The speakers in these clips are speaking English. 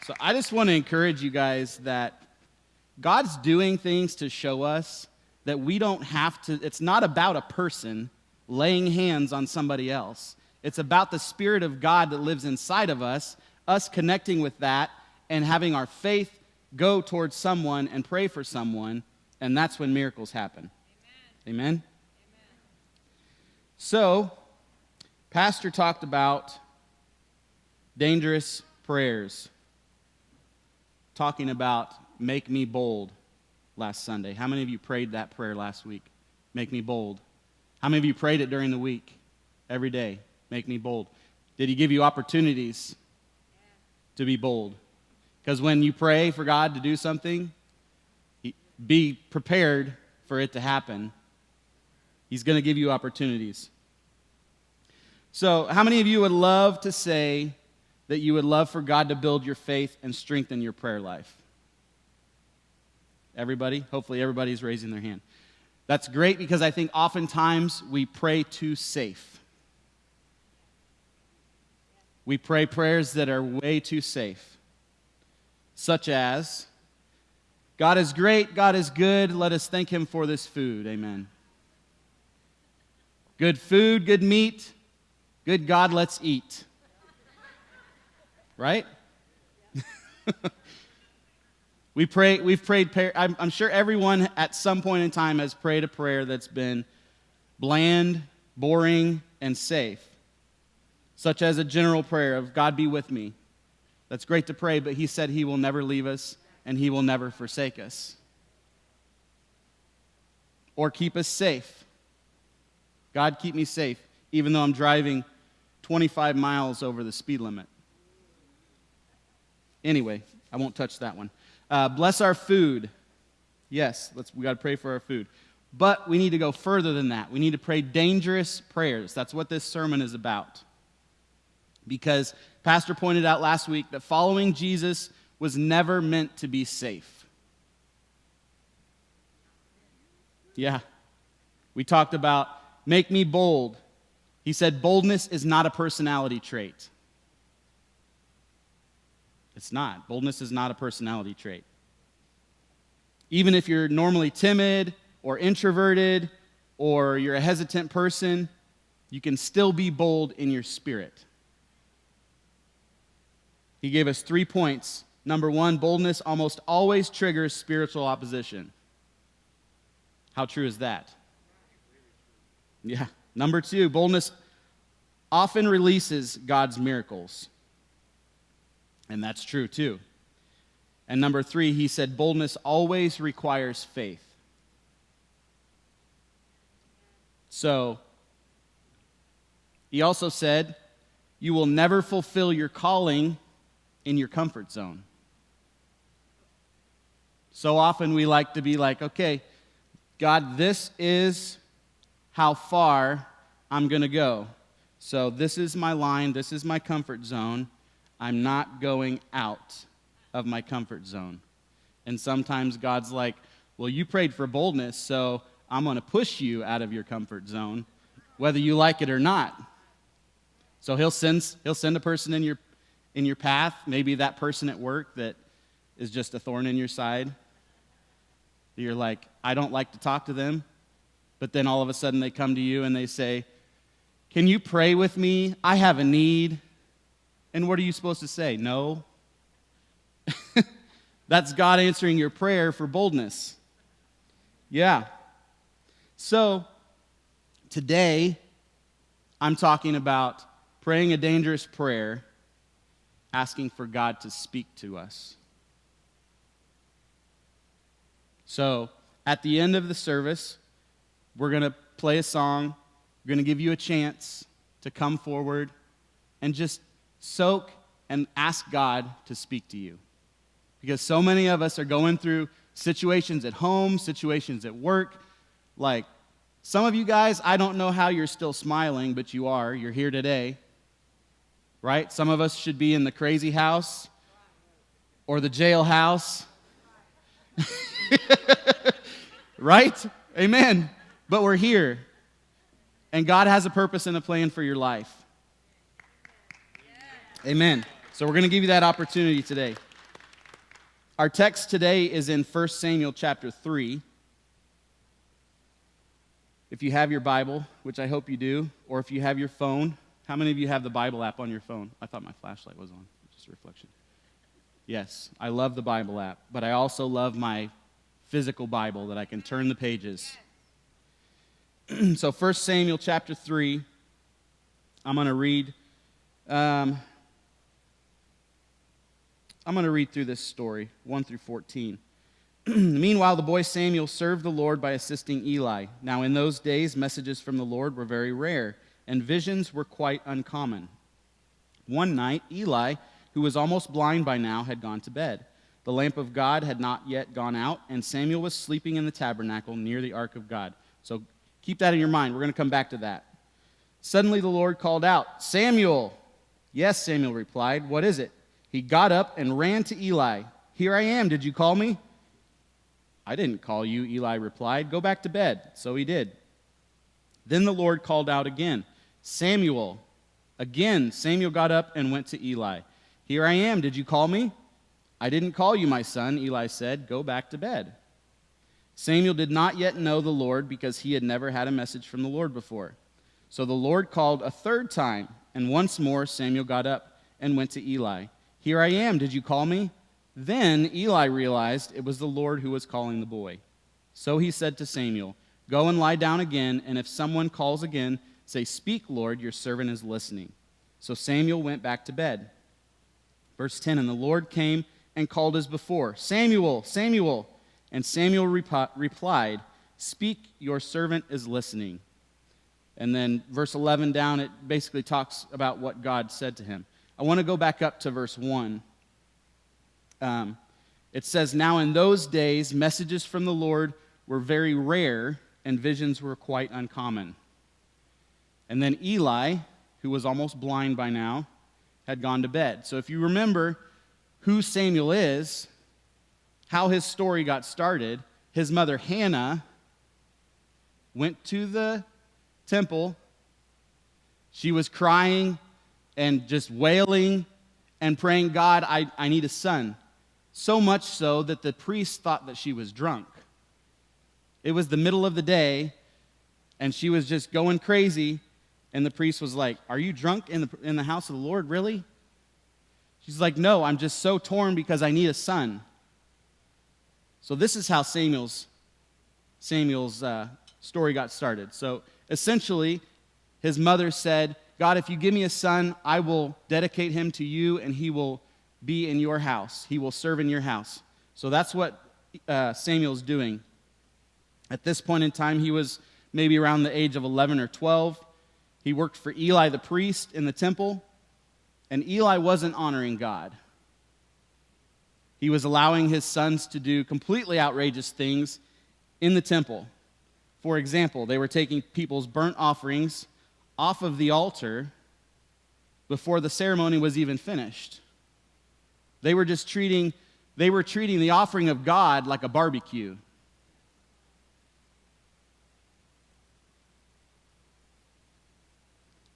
So I just want to encourage you guys that God's doing things to show us that we don't have to, it's not about a person laying hands on somebody else. It's about the Spirit of God that lives inside of us connecting with that and having our faith go towards someone and pray for someone, and that's when miracles happen. Amen? Amen? So, Pastor talked about dangerous prayers, talking about make me bold last Sunday. How many of you prayed that prayer last week? Make me bold. How many of you prayed it during the week? Every day, make me bold. Did he give you opportunities to be bold? Because when you pray for God to do something, be prepared for it to happen. He's going to give you opportunities. So, how many of you would love to say that you would love for God to build your faith and strengthen your prayer life? Everybody? Hopefully everybody's raising their hand. That's great because I think oftentimes we pray too safe. We pray prayers that are way too safe. Such as, God is great, God is good, let us thank him for this food. Amen. Good food, good meat, good God, let's eat. Right? We've prayed, I'm sure everyone at some point in time has prayed a prayer that's been bland, boring, and safe. Such as a general prayer of God be with me. That's great to pray, but he said he will never leave us and he will never forsake us. Or keep us safe. God, keep me safe, even though I'm driving 25 miles over the speed limit. Anyway, I won't touch that one. Bless our food. Yes, we got to pray for our food. But we need to go further than that. We need to pray dangerous prayers. That's what this sermon is about. Because Pastor pointed out last week that following Jesus was never meant to be safe. Yeah. We talked about make me bold. He said boldness is not a personality trait. It's not. Boldness is not a personality trait. Even if you're normally timid or introverted or you're a hesitant person, you can still be bold in your spirit. He gave us 3 points. Number 1, boldness almost always triggers spiritual opposition. How true is that? Yeah. Number 2, boldness often releases God's miracles. And that's true too. And number 3, he said boldness always requires faith. So, he also said, you will never fulfill your calling in your comfort zone. So often we like to be like, okay, God, this is how far I'm going to go. So this is my line, this is my comfort zone. I'm not going out of my comfort zone. And sometimes God's like, well, you prayed for boldness, so I'm going to push you out of your comfort zone, whether you like it or not. So he'll send a person in your path, maybe that person at work that is just a thorn in your side. You're like, I don't like to talk to them. But then all of a sudden they come to you and they say, can you pray with me? I have a need. And what are you supposed to say? No. That's God answering your prayer for boldness. Yeah. So, today, I'm talking about praying a dangerous prayer, asking for God to speak to us. So, at the end of the service, we're going to play a song. We're going to give you a chance to come forward and just soak and ask God to speak to you. Because so many of us are going through situations at home, situations at work. Like, some of you guys, I don't know how you're still smiling, but you are. You're here today. Right? Some of us should be in the crazy house or the jailhouse. Right? Amen. But we're here. And God has a purpose and a plan for your life. Amen. So we're going to give you that opportunity today. Our text today is in 1 Samuel chapter 3. If you have your Bible, which I hope you do, or if you have your phone, how many of you have the Bible app on your phone? I thought my flashlight was on, just a reflection. Yes, I love the Bible app, but I also love my physical Bible that I can turn the pages. So 1 Samuel chapter 3, I'm going to read through this story, 1 through 14. Meanwhile, the boy Samuel served the Lord by assisting Eli. Now in those days, messages from the Lord were very rare, and visions were quite uncommon. One night, Eli, who was almost blind by now, had gone to bed. The lamp of God had not yet gone out, and Samuel was sleeping in the tabernacle near the ark of God. So keep that in your mind. We're going to come back to that. Suddenly the Lord called out, "Samuel!" "Yes," Samuel replied. "What is it?" He got up and ran to Eli. "Here I am. Did you call me?" "I didn't call you," Eli replied. "Go back to bed." So he did. Then the Lord called out again, "Samuel." Again, Samuel got up and went to Eli. "Here I am. Did you call me?" "I didn't call you, my son," Eli said. "Go back to bed." Samuel did not yet know the Lord because he had never had a message from the Lord before. So the Lord called a third time, and once more Samuel got up and went to Eli. "Here I am. Did you call me?" Then Eli realized it was the Lord who was calling the boy. So he said to Samuel, "Go and lie down again, and if someone calls again, say, 'Speak, Lord, your servant is listening.'" So Samuel went back to bed. Verse 10, and the Lord came and called as before, "Samuel, Samuel." And Samuel replied, "Speak, your servant is listening." And then verse 11 down, it basically talks about what God said to him. I want to go back up to verse 1. It says, "Now in those days, messages from the Lord were very rare, and visions were quite uncommon." And then Eli, who was almost blind by now, had gone to bed. So if you remember who Samuel is, how his story got started, his mother Hannah went to the temple. She was crying and just wailing and praying, "God, I need a son." So much so that the priest thought that she was drunk. It was the middle of the day, and she was just going crazy, and the priest was like, "Are you drunk in the house of the Lord, really?" She's like, "No, I'm just so torn because I need a son." So this is how Samuel's story got started. So essentially, his mother said, "God, if you give me a son, I will dedicate him to you, and he will be in your house. He will serve in your house." So that's what Samuel's doing. At this point in time, he was maybe around the age of 11 or 12. He worked for Eli the priest in the temple, and Eli wasn't honoring God. He was allowing his sons to do completely outrageous things in the temple. For example, they were taking people's burnt offerings off of the altar before the ceremony was even finished. They were treating the offering of God like a barbecue.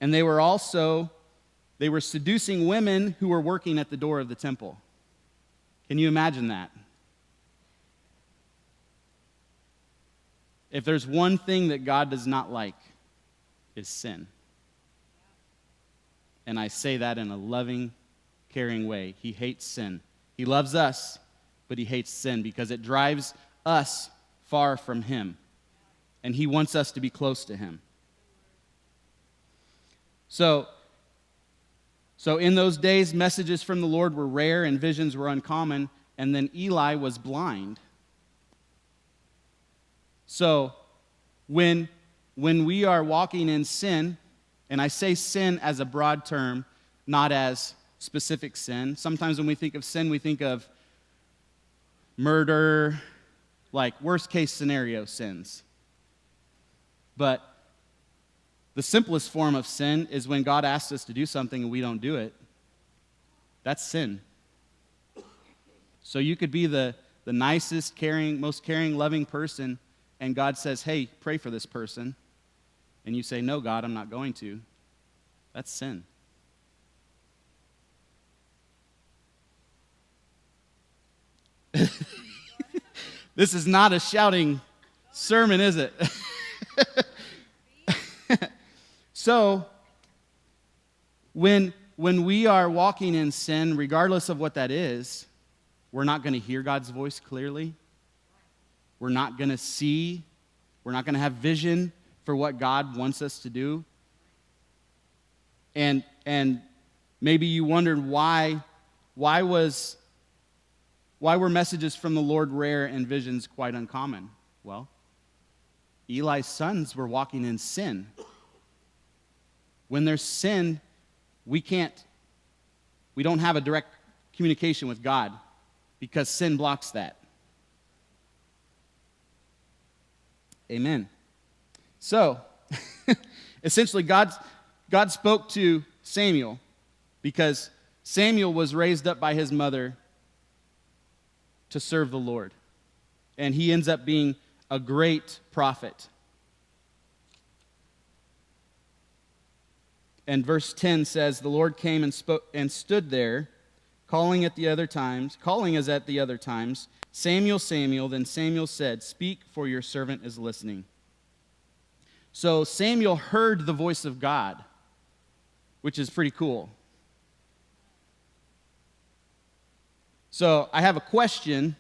And they were seducing women who were working at the door of the temple. Can you imagine that? If there's one thing that God does not like, it's sin. And I say that in a loving, caring way. He hates sin. He loves us, but he hates sin because it drives us far from him. And he wants us to be close to him. So in those days, messages from the Lord were rare and visions were uncommon, and then Eli was blind. So when we are walking in sin, and I say sin as a broad term, not as specific sin. Sometimes when we think of sin, we think of murder, like worst case scenario sins. But the simplest form of sin is when God asks us to do something and we don't do it. That's sin. So you could be the nicest, caring, most caring, loving person, and God says, "Hey, pray for this person." And you say, "No, God, I'm not going to." That's sin. This is not a shouting sermon, is it? So, when we are walking in sin, regardless of what that is, we're not going to hear God's voice clearly. We're not going to see. We're not going to have vision for what God wants us to do. And maybe you wondered why were messages from the Lord rare and visions quite uncommon? Well, Eli's sons were walking in sin. When there's sin, we don't have a direct communication with God because sin blocks that. Amen. So, essentially, God spoke to Samuel because Samuel was raised up by his mother to serve the Lord. And he ends up being a great prophet. And verse 10 says, the Lord came and spoke and stood there, calling as at the other times, Samuel, Samuel. Then Samuel said, speak, for your servant is listening. So Samuel heard the voice of God, which is pretty cool. So I have a question.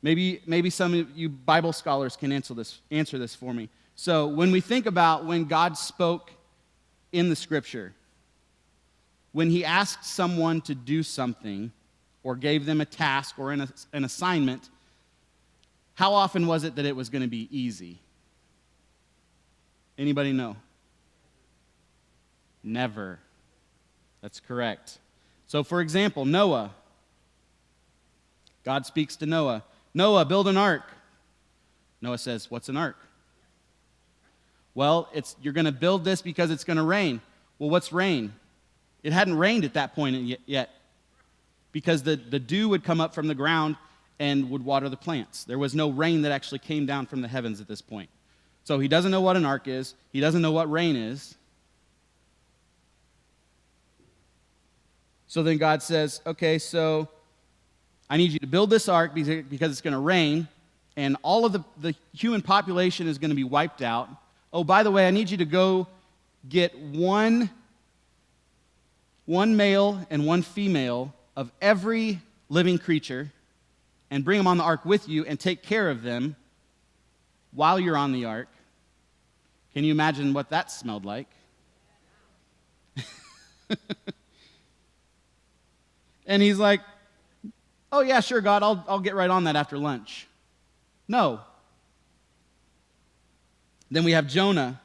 Maybe some of you Bible scholars can answer this for me. So when we think about when God spoke in the Scripture, when he asked someone to do something or gave them a task or an assignment, how often was it that it was going to be easy? Anybody know? Never. That's correct. So for example, Noah. God speaks to Noah. Noah, build an ark. Noah says, what's an ark? Well, you're going to build this because it's going to rain. Well, what's rain? It hadn't rained at that point yet because the dew would come up from the ground and would water the plants. There was no rain that actually came down from the heavens at this point. So he doesn't know what an ark is. He doesn't know what rain is. So then God says, okay, so I need you to build this ark because it's going to rain, and all of the human population is going to be wiped out. Oh, by the way, I need you to go get one male and one female of every living creature and bring them on the ark with you and take care of them while you're on the ark. Can you imagine what that smelled like? And he's like, oh yeah, sure, God, I'll get right on that after lunch. No. Then we have Jonah.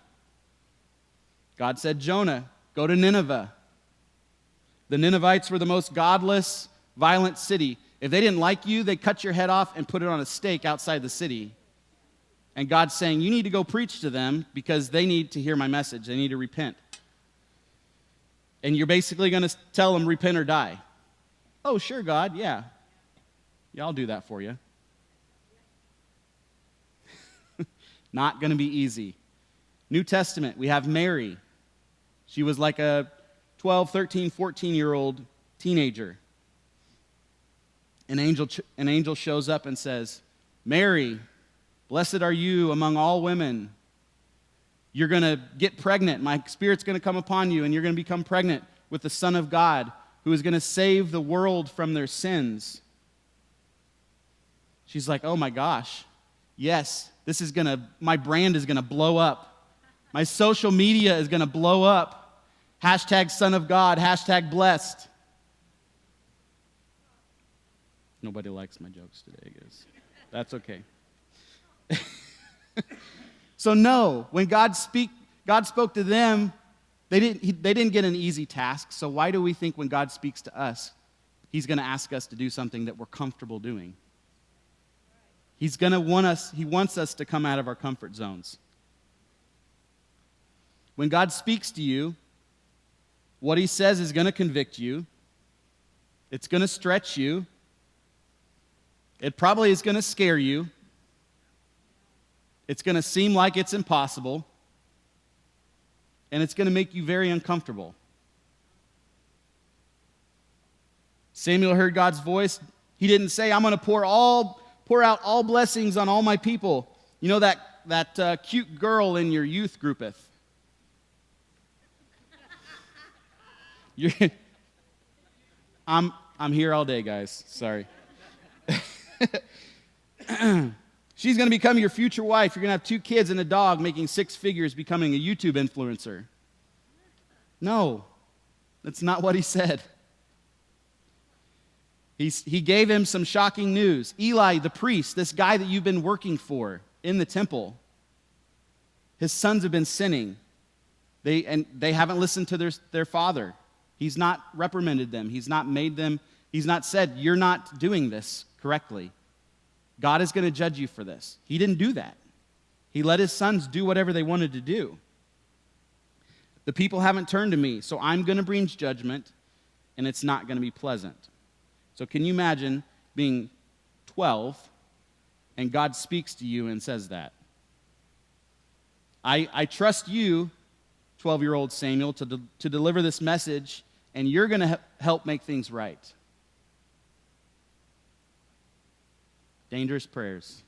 God said, Jonah, go to Nineveh. The Ninevites were the most godless, violent city. If they didn't like you, they'd cut your head off and put it on a stake outside the city. And God's saying, you need to go preach to them because they need to hear my message. They need to repent. And you're basically going to tell them, repent or die. Oh, sure, God, yeah. Yeah, I'll do that for you. Not going to be easy. New Testament, we have Mary. She was like a 12, 13, 14-year-old teenager. An angel shows up and says, Mary, blessed are you among all women. You're going to get pregnant. My Spirit's going to come upon you, and you're going to become pregnant with the Son of God, who is going to save the world from their sins. She's like, oh my gosh, yes, my brand is going to blow up. My social media is going to blow up. Hashtag Son of God, hashtag blessed. Nobody likes my jokes today, I guess. That's okay. So no, when God spoke to them, they didn't get an easy task. So why do we think when God speaks to us, he's going to ask us to do something that we're comfortable doing? He wants us to come out of our comfort zones. When God speaks to you, what he says is going to convict you. It's going to stretch you. It probably is going to scare you. It's going to seem like it's impossible. And it's going to make you very uncomfortable. Samuel heard God's voice. He didn't say, I'm going to pour out all blessings on all my people. You know that cute girl in your youth groupeth? I'm here all day, guys. Sorry. She's going to become your future wife. You're going to have 2 kids and a dog, making 6 figures, becoming a YouTube influencer. No, that's not what he said. He gave him some shocking news. Eli, the priest, this guy that you've been working for in the temple, his sons have been sinning. They haven't listened to their father. He's not reprimanded them. He's not said, you're not doing this correctly. God is going to judge you for this. He didn't do that. He let his sons do whatever they wanted to do. The people haven't turned to me, so I'm going to bring judgment, and it's not going to be pleasant. So can you imagine being 12 and God speaks to you and says that? I trust you, 12-year-old Samuel, to deliver this message, and you're going to help make things right. Dangerous prayers.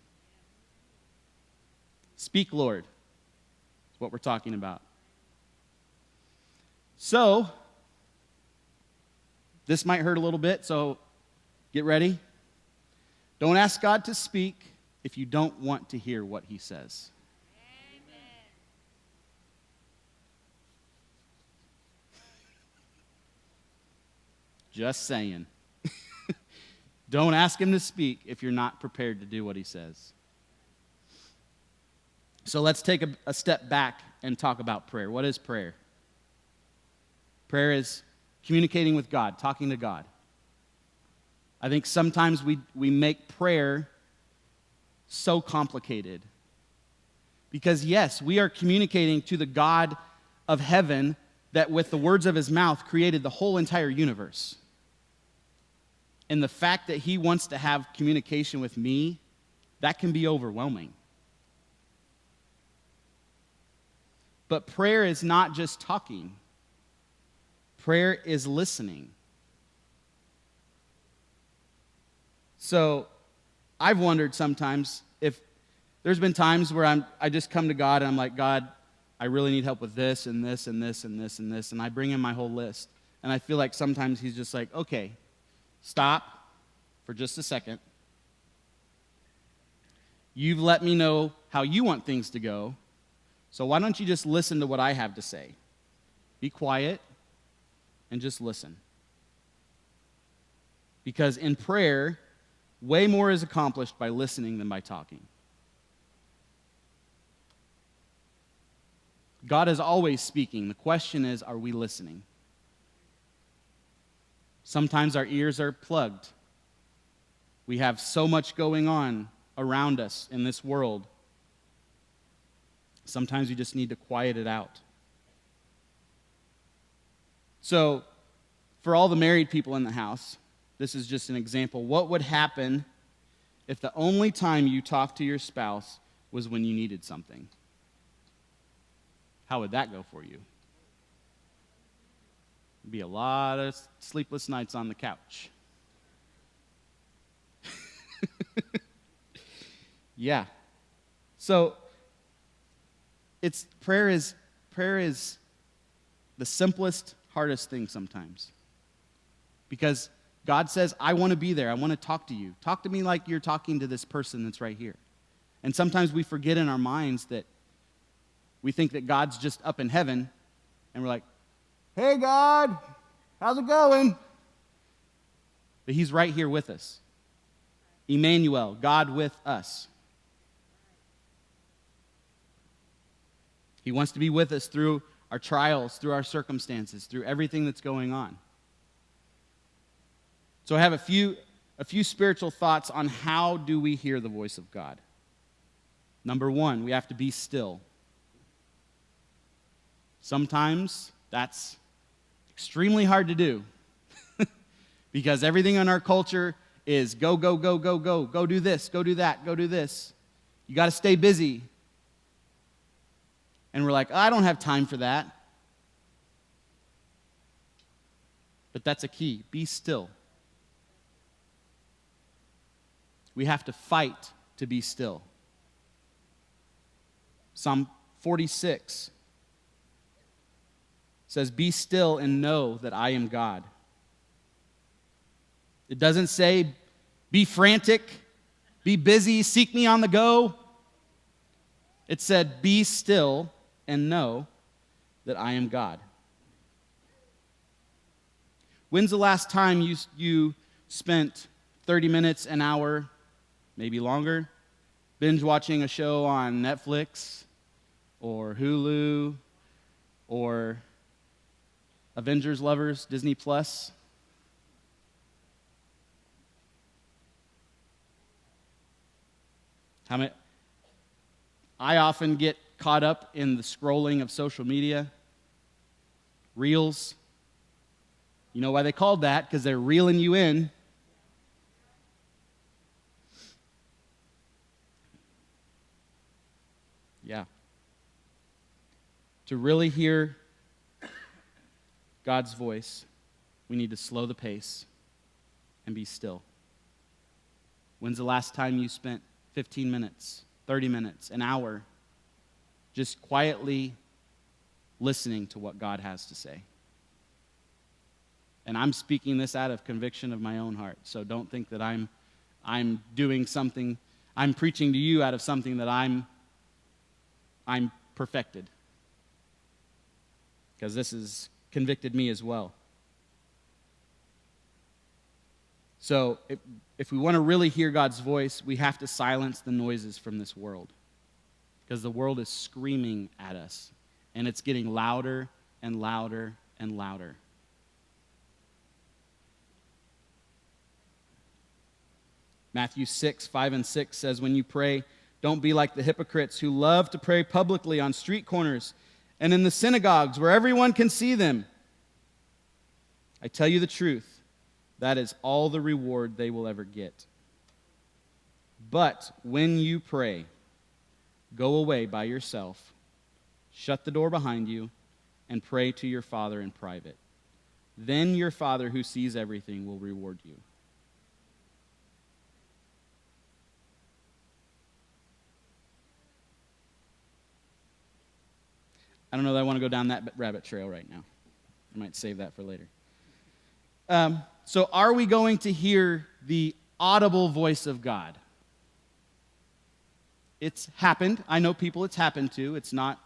Speak, Lord. That's what we're talking about. So, this might hurt a little bit, so get ready. Don't ask God to speak if you don't want to hear what he says. Amen. Just saying. Don't ask him to speak if you're not prepared to do what he says. So let's take a step back and talk about prayer. What is prayer? Prayer is communicating with God, talking to God. I think sometimes we make prayer so complicated. Because yes, we are communicating to the God of heaven that with the words of his mouth created the whole entire universe. And the fact that he wants to have communication with me, that can be overwhelming. But prayer is not just talking. Prayer is listening. So I've wondered sometimes if there's been times where I just come to God and I'm like, God, I really need help with this and this and this and this and this. And I bring him my whole list. And I feel like sometimes he's just like, okay, stop for just a second. You've let me know how you want things to go. So why don't you just listen to what I have to say? Be quiet and just listen. Because in prayer, way more is accomplished by listening than by talking. God is always speaking. The question is, are we listening? Sometimes our ears are plugged. We have so much going on around us in this world. Sometimes we just need to quiet it out. So, for all the married people in the house, this is just an example. What would happen if the only time you talked to your spouse was when you needed something? How would that go for you? It'd be a lot of sleepless nights on the couch. Yeah. So prayer is the simplest, hardest thing sometimes. Because God says, I want to be there. I want to talk to you. Talk to me like you're talking to this person that's right here. And sometimes we forget in our minds that we think that God's just up in heaven, and we're like, hey, God, how's it going? But he's right here with us. Emmanuel, God with us. He wants to be with us through our trials, through our circumstances, through everything that's going on. So I have a few spiritual thoughts on how do we hear the voice of God. Number one, we have to be still. Sometimes that's extremely hard to do because everything in our culture is go, go, go, go, go. Go do this, go do that, go do this. You got to stay busy. And we're like, I don't have time for that. But that's a key. Be still. We have to fight to be still. Psalm 46 says, "Be still and know that I am God." It doesn't say, "Be frantic, be busy, seek me on the go." It said, "Be still and know that I am God." When's the last time you spent 30 minutes, an hour, maybe longer, binge watching a show on Netflix or Hulu or Avengers Lovers, Disney Plus? I often get caught up in the scrolling of social media, reels. You know why they called that? Because they're reeling you in. Yeah. To really hear God's voice, we need to slow the pace and be still. When's the last time you spent 15 minutes, 30 minutes, an hour, just quietly listening to what God has to say? And I'm speaking this out of conviction of my own heart, so don't think that I'm doing something, I'm preaching to you out of something that I'm perfected. Because this has convicted me as well. So if we want to really hear God's voice, we have to silence the noises from this world. Because the world is screaming at us, and it's getting louder and louder and louder. Matthew 6:5-6 says, "When you pray, don't be like the hypocrites who love to pray publicly on street corners and in the synagogues where everyone can see them. I tell you the truth, that is all the reward they will ever get. But when you pray, go away by yourself, shut the door behind you, and pray to your Father in private. Then your Father who sees everything will reward you." I don't know that I want to go down that rabbit trail right now. I might save that for later. So are we going to hear the audible voice of God? It's happened. I know people it's happened to. It's not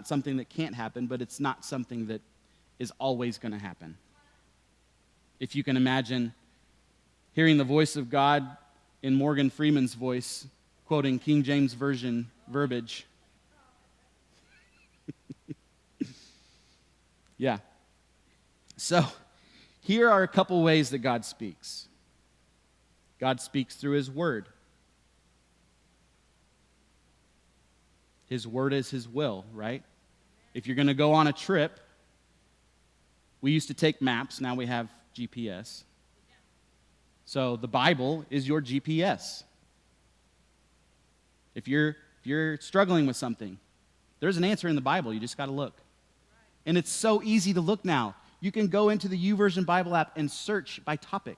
something that can't happen, but it's not something that is always going to happen. If you can imagine hearing the voice of God in Morgan Freeman's voice, quoting King James Version verbiage. Yeah. So, here are a couple ways that God speaks. God speaks through His Word. His Word is His will, right? If you're going to go on a trip, we used to take maps, now we have GPS. So the Bible is your GPS. If you're struggling with something, there's an answer in the Bible, you just got to look. And it's so easy to look now. You can go into the YouVersion Bible app and search by topic.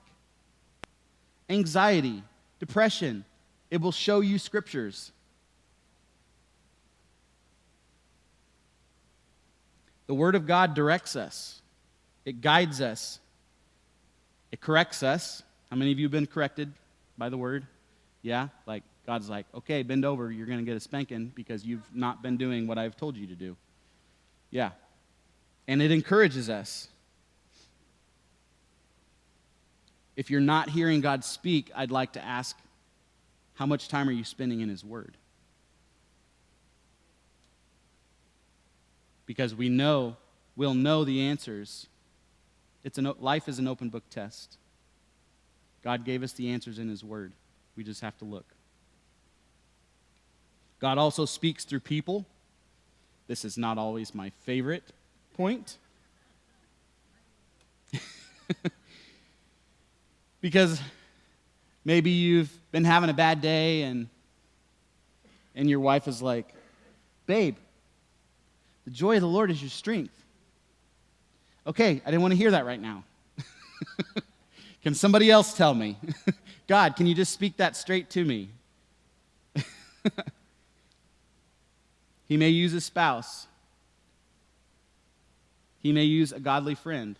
Anxiety, depression, it will show you scriptures. The Word of God directs us. It guides us. It corrects us. How many of you have been corrected by the Word? Yeah? Like, God's like, okay, bend over, you're going to get a spanking because you've not been doing what I've told you to do. Yeah. And it encourages us. If you're not hearing God speak, I'd like to ask, how much time are you spending in His Word? Because we'll know the answers. Life is an open book test. God gave us the answers in His Word. We just have to look. God also speaks through people. This is not always my favorite point. Because maybe you've been having a bad day and your wife is like, "Babe, the joy of the Lord is your strength." Okay, I didn't want to hear that right now. Can somebody else tell me? God, can you just speak that straight to me? He may use a spouse. He may use a godly friend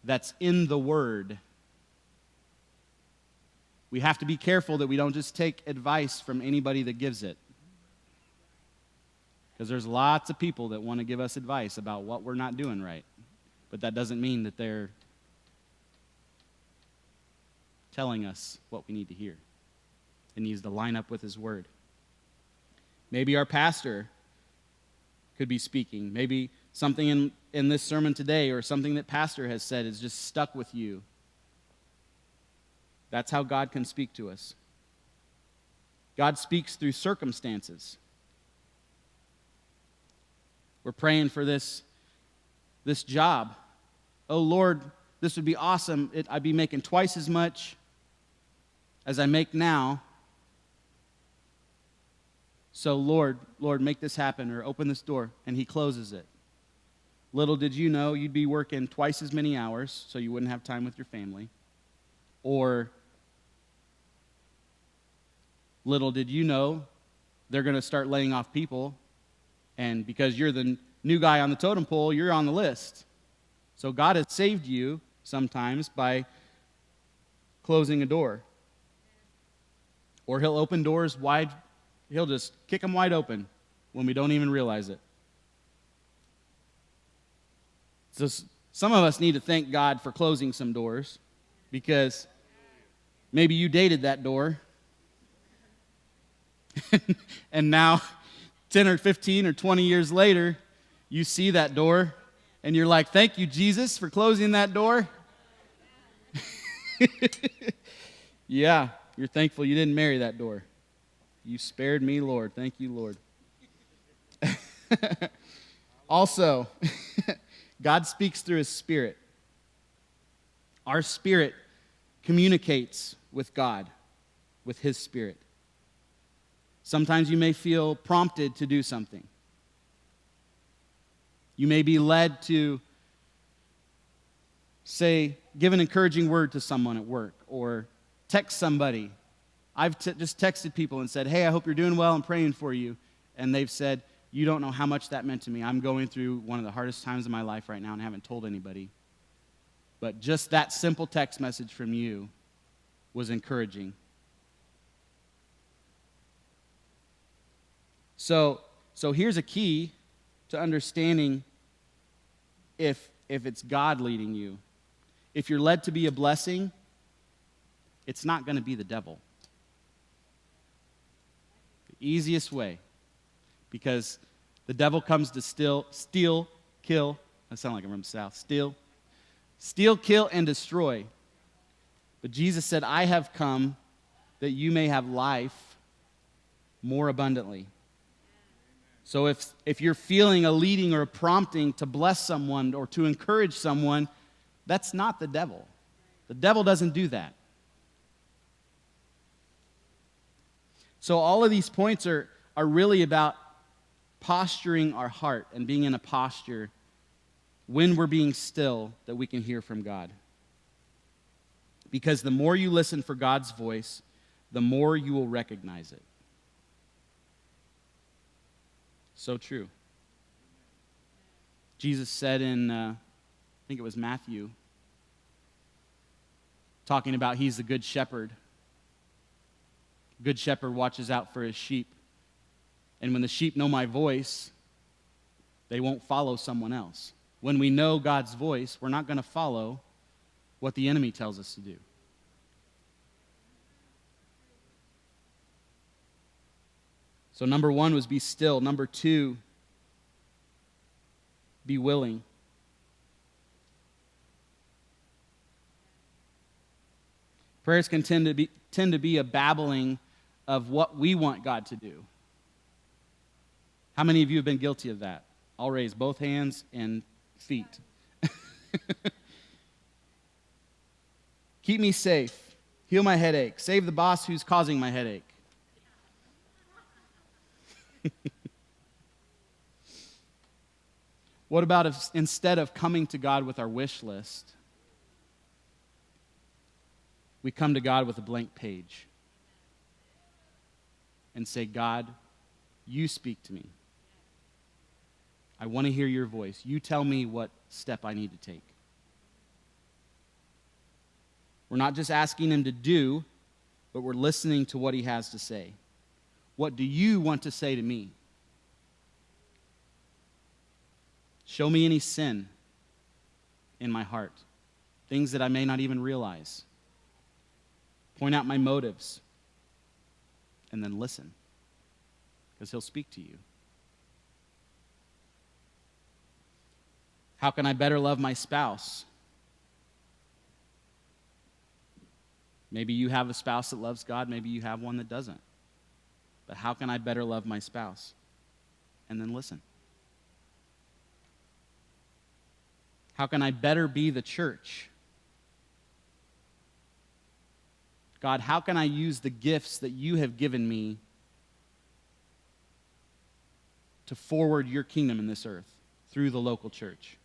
that's in the Word. We have to be careful that we don't just take advice from anybody that gives it. Because there's lots of people that want to give us advice about what we're not doing right. But that doesn't mean that they're telling us what we need to hear. It needs to line up with His Word. Maybe our pastor could be speaking. Maybe something in this sermon today or something that pastor has said is just stuck with you. That's how God can speak to us. God speaks through circumstances. We're praying for this job. Oh, Lord, this would be awesome. I'd be making twice as much as I make now. So, Lord, make this happen or open this door. And He closes it. Little did you know you'd be working twice as many hours so you wouldn't have time with your family. Or little did you know they're going to start laying off people, and because you're the new guy on the totem pole, you're on the list. So God has saved you sometimes by closing a door. Or He'll open doors wide. He'll just kick them wide open when we don't even realize it. So some of us need to thank God for closing some doors, because maybe you dated that door. And now, 10 or 15 or 20 years later, you see that door, and you're like, thank you, Jesus, for closing that door. Yeah, you're thankful you didn't marry that door. You spared me, Lord. Thank you, Lord. Also, God speaks through His Spirit. Our spirit communicates with God, with His Spirit. Sometimes you may feel prompted to do something. You may be led to say, give an encouraging word to someone at work, or text somebody. I've just texted people and said, hey, I hope you're doing well. I'm praying for you. And they've said, you don't know how much that meant to me. I'm going through one of the hardest times of my life right now and haven't told anybody. But just that simple text message from you was encouraging. So here's a key to understanding if it's God leading you. If you're led to be a blessing, it's not going to be the devil. The easiest way. Because the devil comes to steal, kill. I sound like I'm from the South. Steal, kill, and destroy. But Jesus said, I have come that you may have life more abundantly. So if you're feeling a leading or a prompting to bless someone or to encourage someone, that's not the devil. The devil doesn't do that. So all of these points are really about posturing our heart and being in a posture when we're being still that we can hear from God. Because the more you listen for God's voice, the more you will recognize it. So true. Jesus said in, I think it was Matthew, talking about He's the good shepherd. Good shepherd watches out for his sheep. And when the sheep know my voice, they won't follow someone else. When we know God's voice, we're not going to follow what the enemy tells us to do. So number 1 was be still. Number 2, be willing. Prayers can tend to be a babbling of what we want God to do. How many of you have been guilty of that? I'll raise both hands and feet. Keep me safe. Heal my headache. Save the boss who's causing my headache. What about if instead of coming to God with our wish list, we come to God with a blank page and say, God, you speak to me. I want to hear your voice. You tell me what step I need to take. We're not just asking him to do, but we're listening to what he has to say. What do you want to say to me? Show me any sin in my heart, things that I may not even realize. Point out my motives, and then listen, because he'll speak to you. How can I better love my spouse? Maybe you have a spouse that loves God. Maybe you have one that doesn't. But how can I better love my spouse? And then listen. How can I better be the church? God, how can I use the gifts that you have given me to forward your kingdom in this earth through the local church?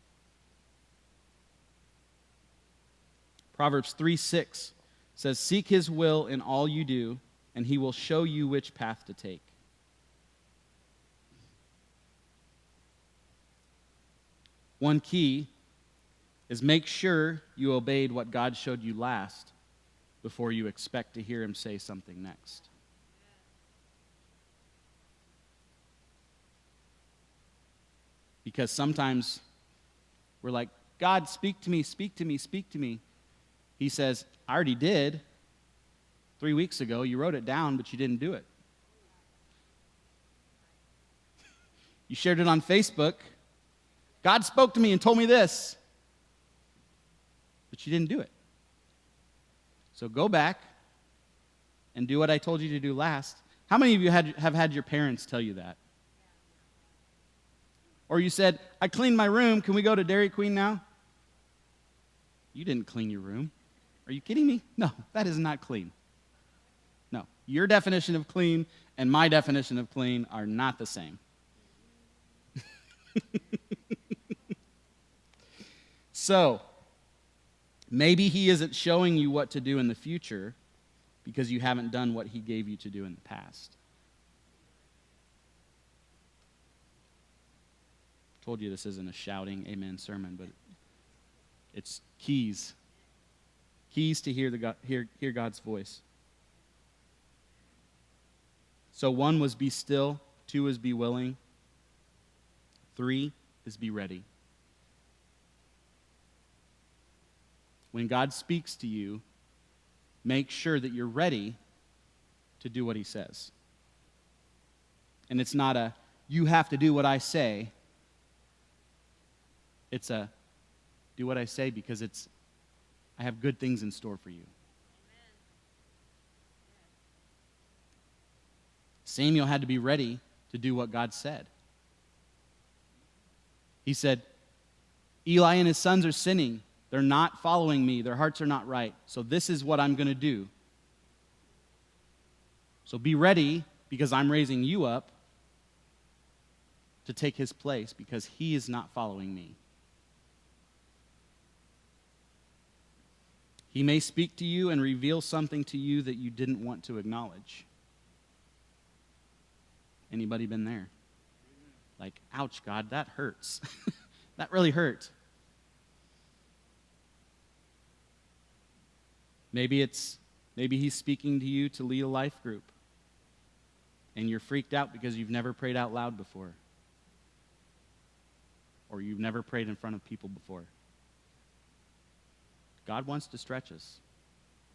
Proverbs 3:6 says, seek his will in all you do, and he will show you which path to take. One key is make sure you obeyed what God showed you last before you expect to hear him say something next. Because sometimes we're like, God, speak to me, speak to me, speak to me. He says, I already did. 3 weeks ago, you wrote it down, but you didn't do it. You shared it on Facebook. God spoke to me and told me this, but you didn't do it. So go back and do what I told you to do last. How many of you have had your parents tell you that? Or you said, I cleaned my room. Can we go to Dairy Queen now? You didn't clean your room. Are you kidding me? No, that is not clean. No, your definition of clean and my definition of clean are not the same. So, maybe he isn't showing you what to do in the future because you haven't done what he gave you to do in the past. I told you this isn't a shouting amen sermon, but it's keys. Keys to hear God's voice. So 1 was be still, 2 is be willing, 3 is be ready. When God speaks to you, make sure that you're ready to do what he says. And it's not a, you have to do what I say. It's a, do what I say because I have good things in store for you. Samuel had to be ready to do what God said. He said, Eli and his sons are sinning. They're not following me. Their hearts are not right. So this is what I'm going to do. So be ready because I'm raising you up to take his place because he is not following me. He may speak to you and reveal something to you that you didn't want to acknowledge. Anybody been there? Like, ouch, God, that hurts. That really hurt. Maybe he's speaking to you to lead a life group, and you're freaked out because you've never prayed out loud before, or you've never prayed in front of people before. God wants to stretch us.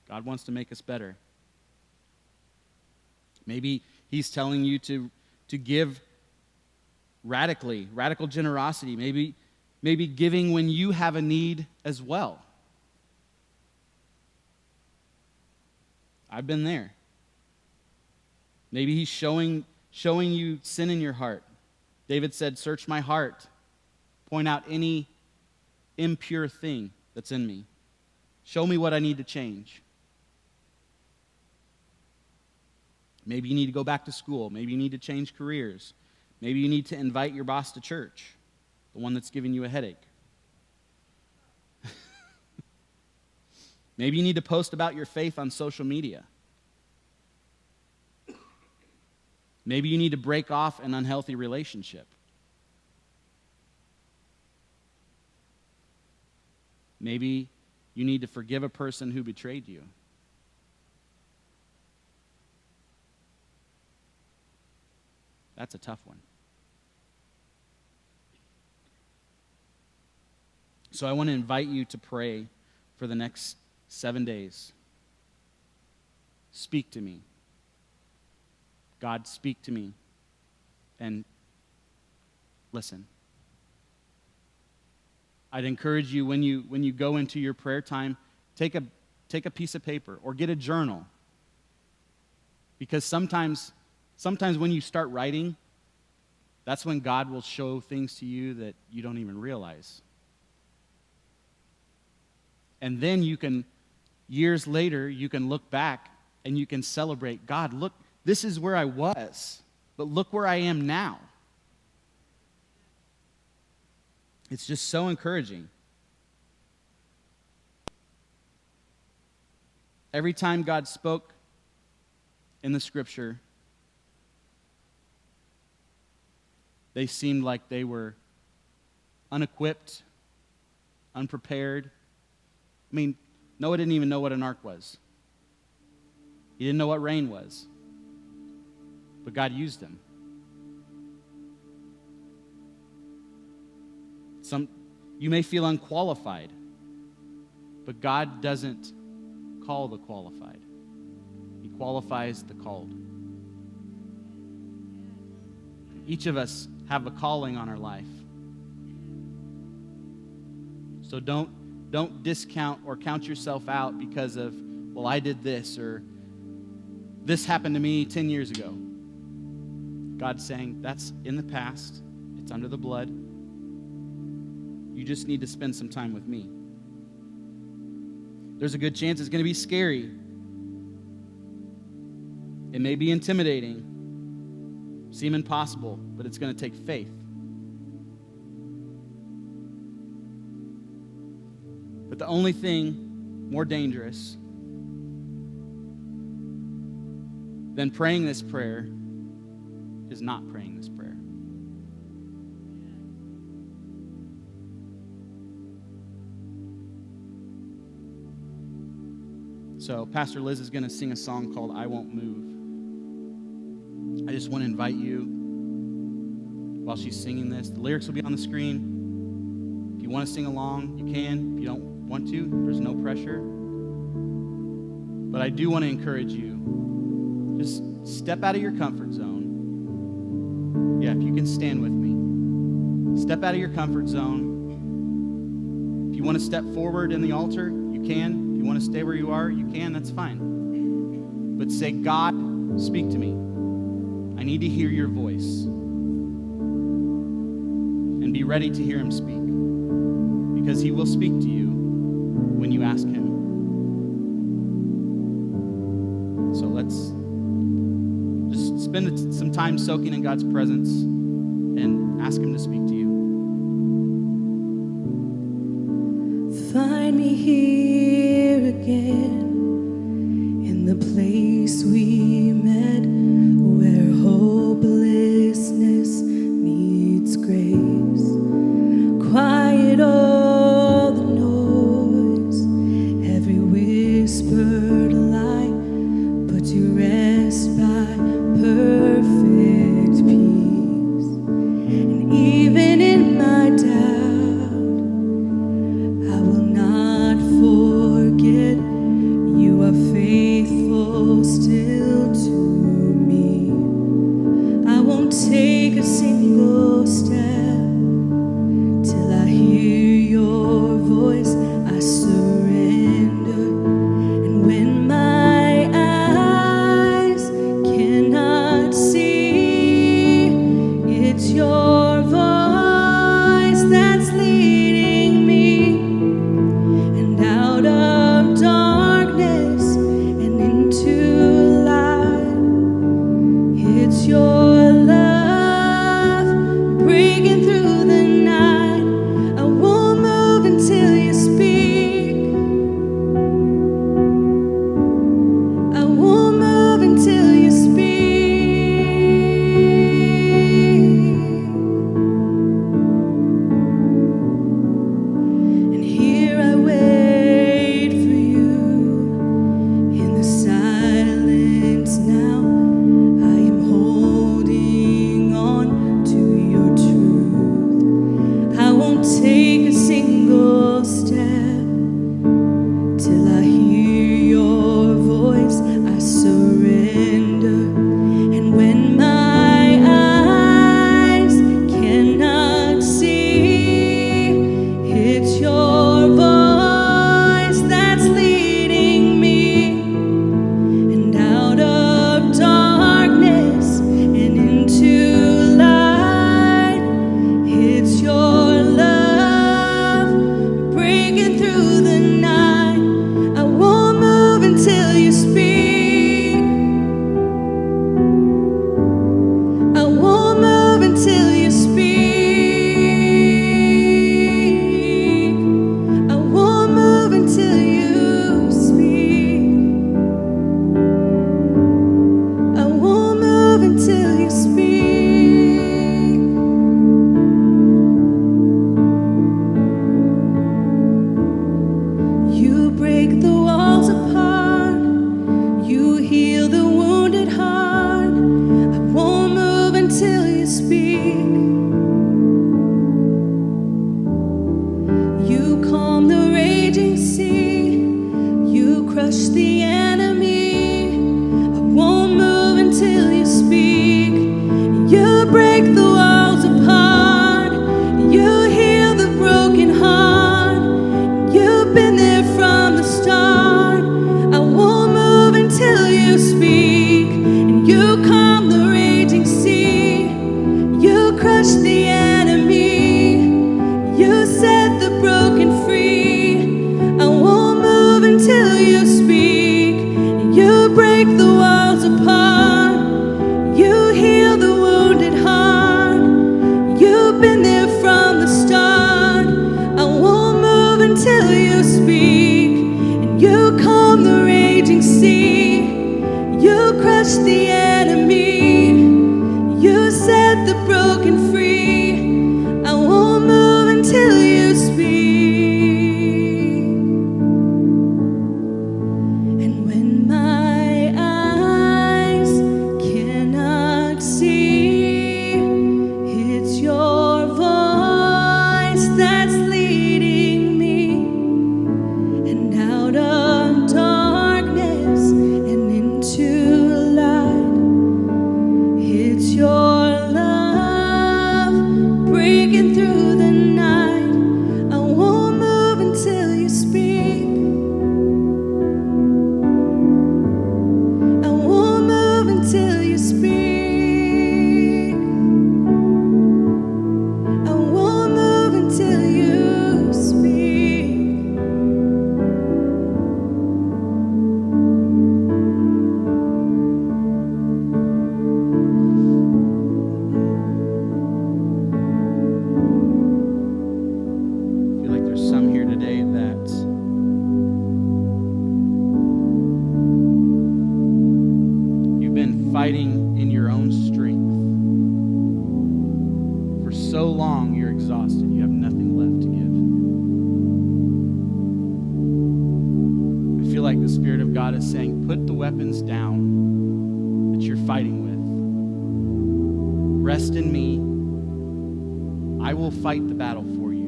God wants to make us better. Maybe he's telling you to give radical generosity. Maybe giving when you have a need as well. I've been there. Maybe he's showing you sin in your heart. David said, search my heart. Point out any impure thing that's in me. Show me what I need to change. Maybe you need to go back to school. Maybe you need to change careers. Maybe you need to invite your boss to church, the one that's giving you a headache. Maybe you need to post about your faith on social media. Maybe you need to break off an unhealthy relationship. Maybe you need to forgive a person who betrayed you. That's a tough one. So I want to invite you to pray for the next 7 days. Speak to me. God, speak to me. And listen. I'd encourage you when you go into your prayer time, take a piece of paper or get a journal. Because sometimes when you start writing, that's when God will show things to you that you don't even realize. And then years later, you can look back and you can celebrate, God, look, this is where I was, but look where I am now. It's just so encouraging. Every time God spoke in the scripture, they seemed like they were unequipped, unprepared. I mean, Noah didn't even know what an ark was. He didn't know what rain was. But God used him. You may feel unqualified, but God doesn't call the qualified. He qualifies the called. Each of us have a calling on our life. So don't discount or count yourself out because of, well, I did this or this happened to me 10 years ago. God's saying, that's in the past. It's under the blood. You just need to spend some time with me. There's a good chance it's going to be scary. It may be intimidating, seem impossible, but it's going to take faith. But the only thing more dangerous than praying this prayer is not praying this prayer. So Pastor Liz is going to sing a song called I Won't Move. I just want to invite you, while she's singing this, the lyrics will be on the screen. If you want to sing along, you can. If you don't want to, there's no pressure. But I do want to encourage you, just step out of your comfort zone. Yeah, if you can stand with me. Step out of your comfort zone. If you want to step forward in the altar, you can. If you want to stay where you are, you can. That's fine. But say, God, speak to me. I need to hear your voice. And be ready to hear him speak. Because he will speak to you when you ask him. So let's just spend some time soaking in God's presence and ask him to speak to you. Find me here again in the place we met, where hopelessness meets grace. Quiet all the noise, every whispered lie, put to rest by perfect peace. And even crush the enemy. I won't move until you speak. You break the walls apart. You heal the broken heart. You've been there from the start. I won't move until you speak. And you calm the raging sea. You crush the enemy. You set the broken free. I won't move until you speak. You break the walls apart. You heal the wounded heart. You've been there from the start. I won't move until you speak. And you calm the raging sea. You crush the enemy. You set the broken free. I won't move until you speak. And when my eyes cannot see, it's your voice that's leading me. And out of darkness and into light, it's your love breaking through the night. I won't move until you speak. I won't move until you speak. I won't move until you speak. I feel like there's some here today that you've been fighting in your own strength. For so long, you're exhausted. You have nothing left to give. I feel like the Spirit of God is saying, put the weapons down that you're fighting with. Rest in me. I will fight the battle for you.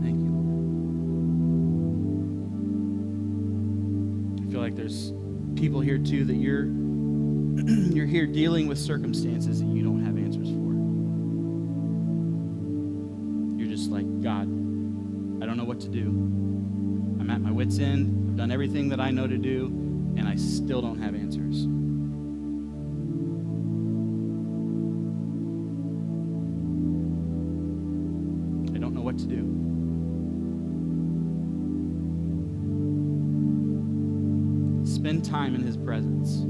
Thank you, Lord. I feel like there's people here too that you're you're here dealing with circumstances that you don't have answers for. You're just like, God, I don't know what to do. I'm at my wit's end. I've done everything that I know to do, and I still don't have answers. I don't know what to do. Spend time in His presence.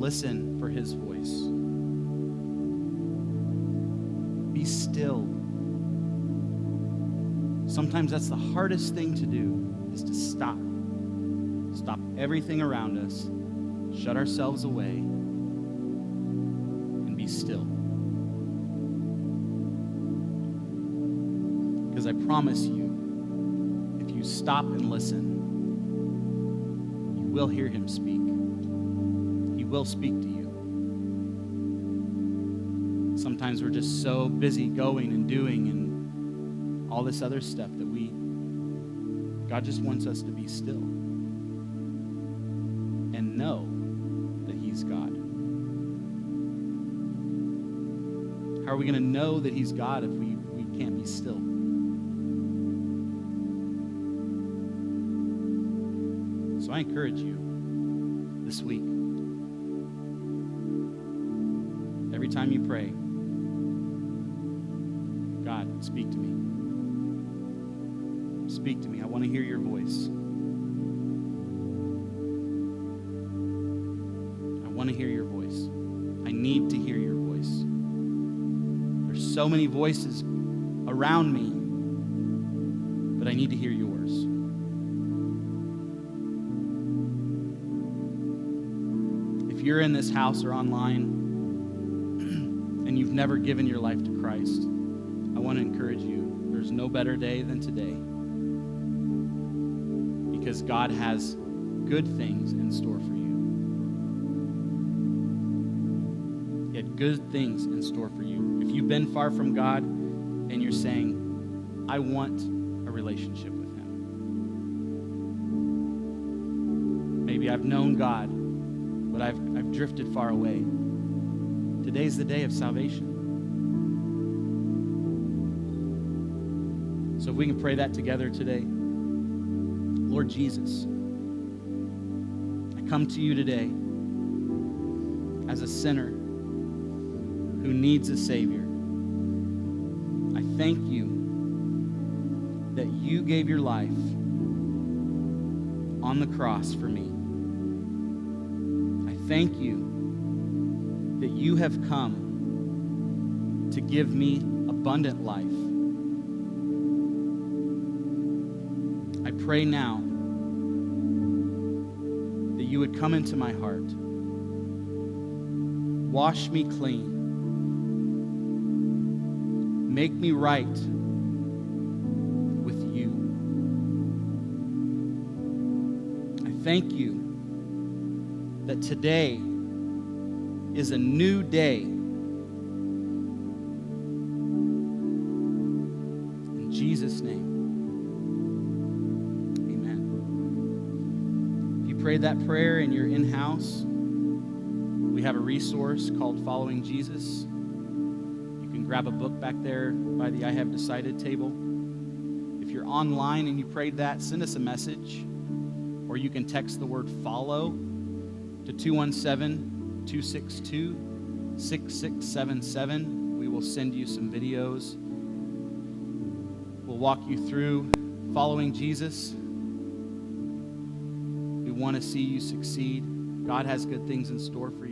Listen for His voice. Be still. Sometimes that's the hardest thing to do, is to stop. Stop everything around us, shut ourselves away, and be still. Because I promise you, if you stop and listen, you will hear Him speak. He will speak to you. Sometimes we're just so busy going and doing and all this other stuff that God just wants us to be still and know that He's God. How are we going to know that He's God if we can't be still? So I encourage you this week, every time you pray, God, speak to me. Speak to me. I want to hear your voice. I want to hear your voice. I need to hear your voice. There's so many voices around me, but I need to hear yours. If you're in this house or online and you've never given your life to Christ, I want to encourage you. There's no better day than today, because God has good things in store for you. He had good things in store for you. If you've been far from God and you're saying, I want a relationship with him. Maybe I've known God, but I've drifted far away. Today's the day of salvation. So if we can pray that together today. Lord Jesus, I come to you today as a sinner who needs a Savior. I thank you that you gave your life on the cross for me. I thank you that you have come to give me abundant life. I pray now that you would come into my heart, wash me clean, make me right with you. I thank you that today is a new day. In Jesus' name. Prayed that prayer and you're in-house, we have a resource called Following Jesus. You can grab a book back there by the I Have Decided table. If you're online and you prayed that, send us a message, or you can text the word FOLLOW to 217-262-6677. We will send you some videos. We'll walk you through following Jesus. We want to see you succeed. God has good things in store for you.